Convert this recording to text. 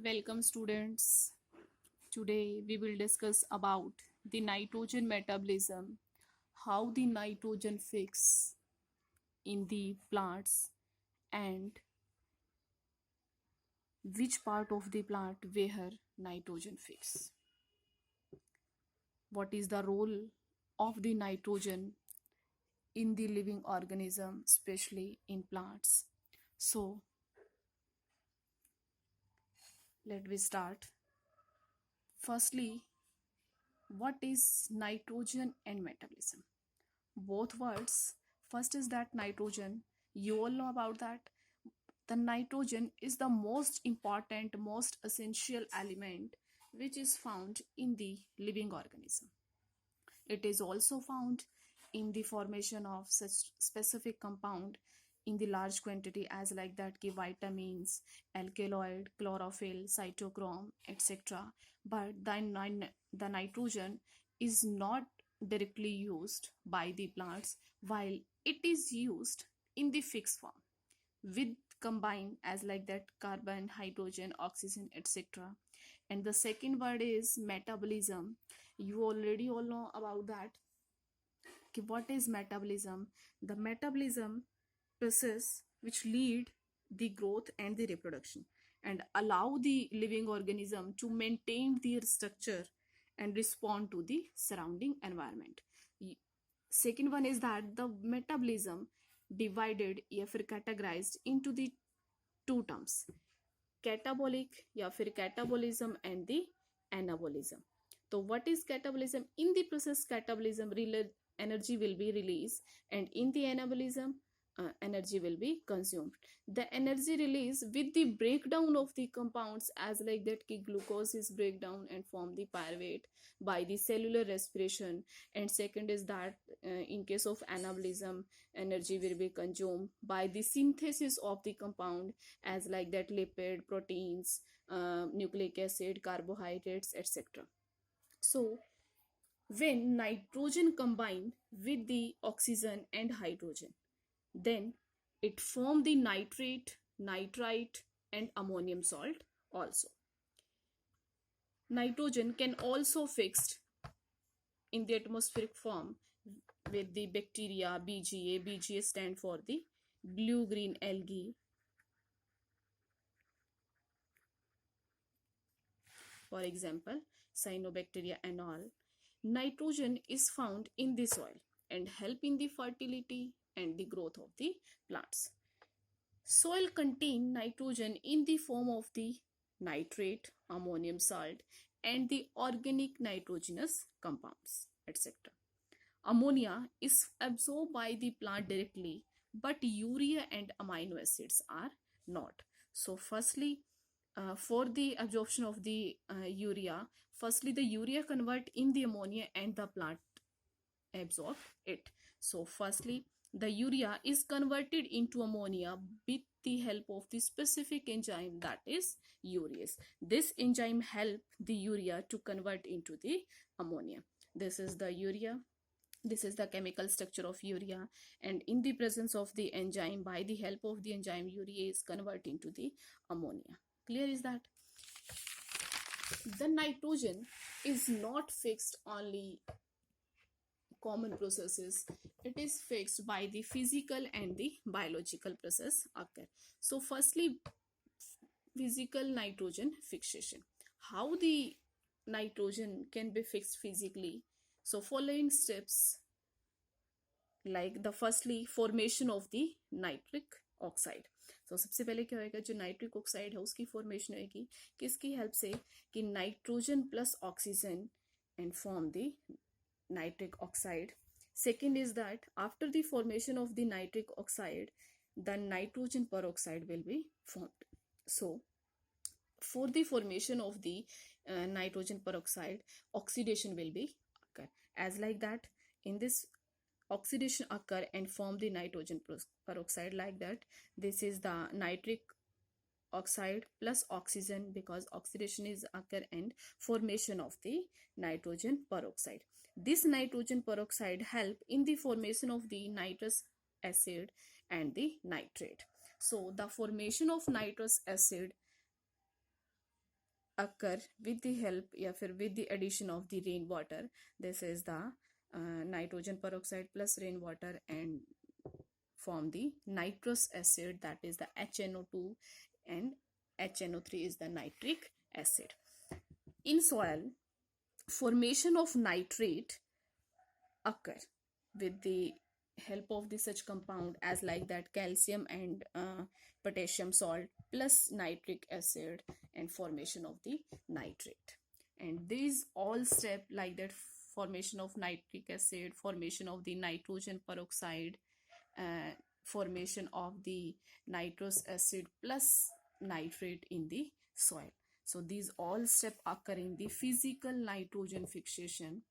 Welcome students. Today we will discuss about the nitrogen metabolism, how the nitrogen fix in the plants and which part of the plant where nitrogen fix. What is the role of the nitrogen in the living organism, especially in plants. So let me start. Firstly, what is nitrogen and metabolism? Both words. First is that nitrogen, you all know about that. The nitrogen is the most important, most essential element which is found in the living organism. It is also found in the formation of such specific compound in the large quantity as like that ki vitamins, alkaloid, chlorophyll, cytochrome, etc. But the nitrogen is not directly used by the plants while it is used in the fixed form with combine as like that carbon, hydrogen, oxygen, etc. And the second word is metabolism. You already all know about that. What is metabolism? The metabolism process which lead the growth and the reproduction and allow the living organism to maintain their structure and respond to the surrounding environment. Second one is that the metabolism divided या फिर categorized into the two terms, catabolic या फिर catabolism and the anabolism. So what is catabolism? In the process catabolism, energy will be released, and in the anabolism, energy will be consumed. The energy release with the breakdown of the compounds as like that ki glucose is breakdown and form the pyruvate by the cellular respiration. And second is that in case of anabolism, energy will be consumed by the synthesis of the compound as like that lipid, proteins, nucleic acid, carbohydrates, etc. So when nitrogen combine with the oxygen and hydrogen, then it form the nitrate, nitrite, and ammonium salt also. Nitrogen can also fixed in the atmospheric form with the bacteria BGA. BGA stand for the blue green algae. For example, cyanobacteria and all. Nitrogen is found in the soil and help in the fertility and the growth of the plants. Soil contain nitrogen in the form of the nitrate, ammonium salt, and the organic nitrogenous compounds, etc. Ammonia is absorbed by the plant directly, but urea and amino acids are not. So, firstly, for the absorption of the urea, firstly the urea convert in the ammonia and the plant absorb it. So, firstly, the urea is converted into ammonia with the help of the specific enzyme that is urease. This enzyme help the urea to convert into the ammonia. This is the urea. This is the chemical structure of urea, and in the presence of the enzyme, by the help of the enzyme, urea is converted into the ammonia. Clear is that? The nitrogen is not fixed only common processes. It is fixed by the physical and the biological process occur. So firstly, physical nitrogen fixation. How the nitrogen can be fixed physically? So following steps, like the firstly formation of the nitric oxide. तो सबसे पहले क्या होएगा, जो nitric oxide है उसकी formation होएगी किसकी हेल्प से, कि nitrogen plus oxygen and form the nitric oxide. Second is that after the formation of the nitric oxide, the nitrogen peroxide will be formed. So for the formation of the nitrogen peroxide, oxidation will be occur as like that. In this oxidation occur and form the nitrogen peroxide like that. This is the nitric oxide plus oxygen, because oxidation is occur and formation of the nitrogen peroxide. This nitrogen peroxide help in the formation of the nitrous acid and the nitrate. So the formation of nitrous acid occur with the help या फिर with the addition of the rainwater. This is the nitrogen peroxide plus rainwater and form the nitrous acid, that is the HNO2, and HNO3 is the nitric acid. In soil, formation of nitrate occur with the help of the such compound as like that calcium and potassium salt plus nitric acid and formation of the nitrate. And these all step like that, formation of nitric acid, formation of the nitrogen peroxide, uh, formation of the nitrous acid plus nitrate in the soil. So these all steps occur in the physical nitrogen fixation